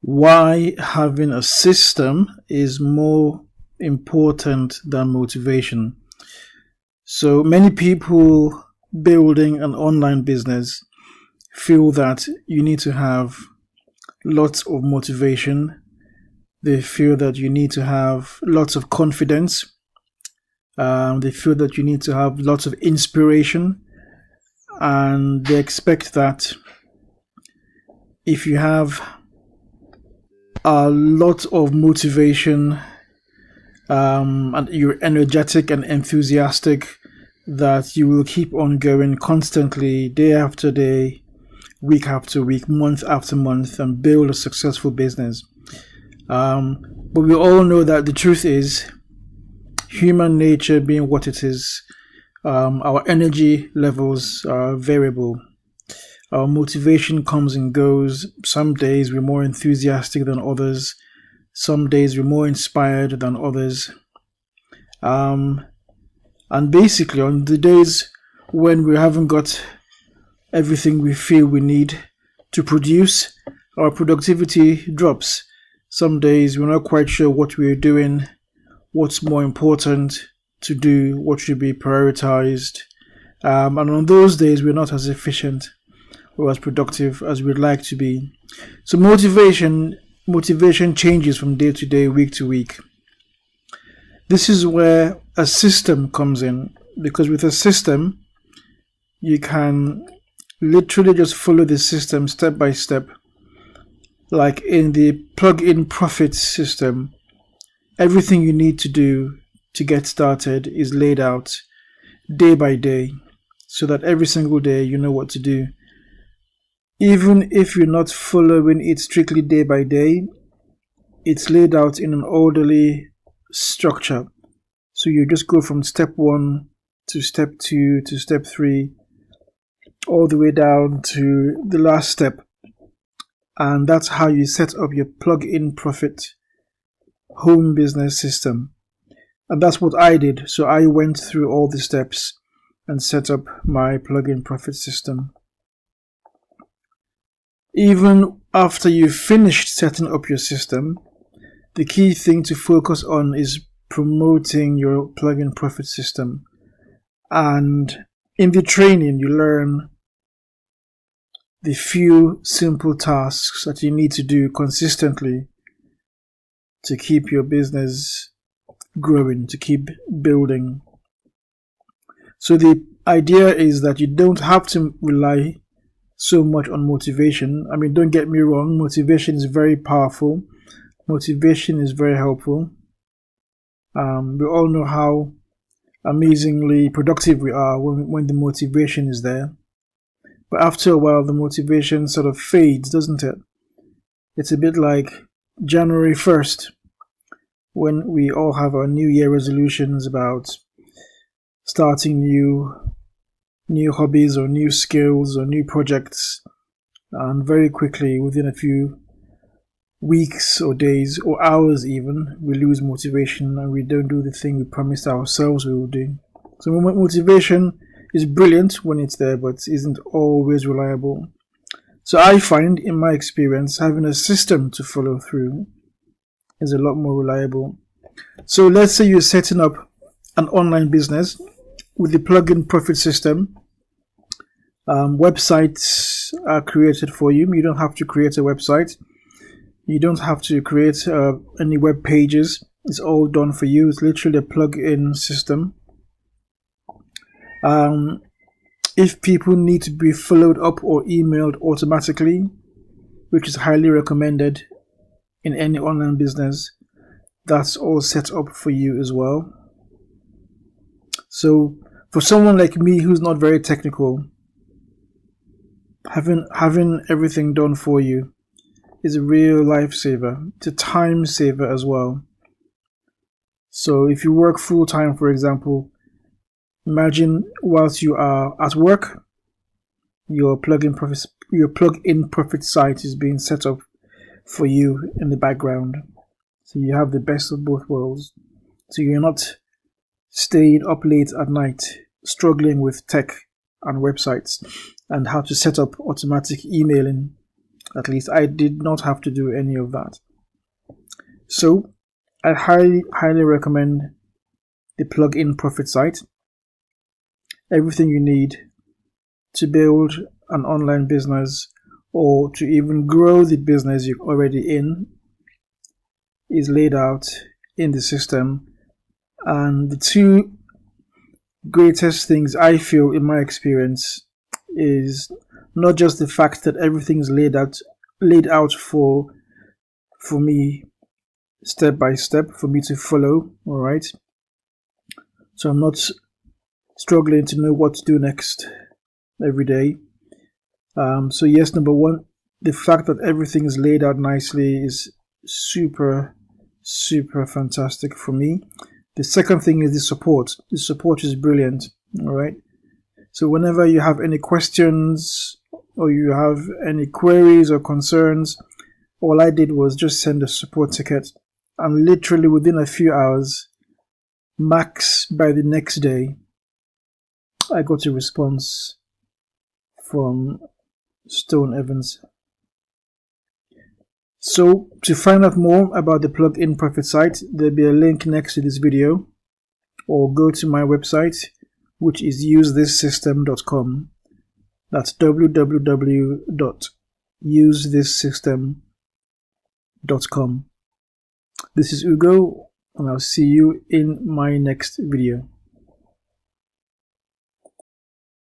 Why having a system is more important than motivation. So many people building an online business feel that you need to have lots of motivation. They feel that you need to have lots of confidence. They feel that you need to have lots of inspiration. And they expect that if you have a lot of motivation, and you're energetic and enthusiastic, that you will keep on going constantly, day after day, week after week, month after month, and build a successful business. But we all know that the truth is, human nature being what it is, our energy levels are variable. Our motivation comes and goes. Some days we're more enthusiastic than others. Some days we're more inspired than others. And basically, on the days when we haven't got everything we feel we need to produce, our productivity drops. Some days we're not quite sure what we're doing, what's more important to do, what should be prioritized. And on those days, we're not as efficient or as productive as we'd like to be. So motivation changes from day to day, week to week. This is where a system comes in, because with a system, you can literally just follow the system step by step. Like in the plug-in profit system, everything you need to do to get started is laid out day by day, so that every single day you know what to do. Even if you're not following it strictly day by day, it's laid out in an orderly structure. So you just go from step 1 to step 2 to step 3, all the way down to the last step. And that's how you set up your plug-in profit home business system. And that's what I did. So I went through all the steps and set up my plug-in profit system. Even after you've finished setting up your system, the key thing to focus on is promoting your plug-in profit system. And in the training, you learn the few simple tasks that you need to do consistently to keep your business growing, to keep building. So the idea is that you don't have to rely so much on motivation. I mean, don't get me wrong, motivation is very powerful. Motivation is very helpful. We all know how amazingly productive we are when the motivation is there. But after a while, the motivation sort of fades, doesn't it? It's a bit like January 1st, when we all have our New Year resolutions about starting new hobbies or new skills or new projects, and very quickly, within a few weeks or days or hours even, we lose motivation and we don't do the thing we promised ourselves we will do. So motivation is brilliant when it's there, but isn't always reliable. So I find, in my experience, having a system to follow through is a lot more reliable. So let's say you're setting up an online business with the plug-in profit system. Websites are created for you. You don't have to create a website. You don't have to create any web pages. It's all done for you. It's literally a plug-in system. If people need to be followed up or emailed automatically, which is highly recommended in any online business, that's all set up for you as well. So for someone like me who's not very technical, having everything done for you is a real lifesaver. It's a time saver as well. So if you work full time, for example, imagine whilst you are at work, your plug-in profit site is being set up for you in the background. So you have the best of both worlds. So you're not staying up late at night struggling with tech and websites and how to set up automatic emailing At least I did not have to do any of that. So I highly recommend the Plugin Profit site. Everything you need to build an online business or to even grow the business you're already in is laid out in the system. And the two greatest things I feel in my experience is not just the fact that everything's laid out for me step by step for me to follow, all right? So I'm not struggling to know what to do next every day. So yes, number one, the fact that everything is laid out nicely is super fantastic for me. The second thing is the support. The support is brilliant, all right? So whenever you have any questions or you have any queries or concerns, all I did was just send a support ticket, and literally within a few hours, max by the next day, I got a response from Stone Evans. So to find out more about the Plugin Profit site, there'll be a link next to this video, or go to my website, which is usethisystem.com. That's www.usethisystem.com. This is Ugo, and I'll see you in my next video.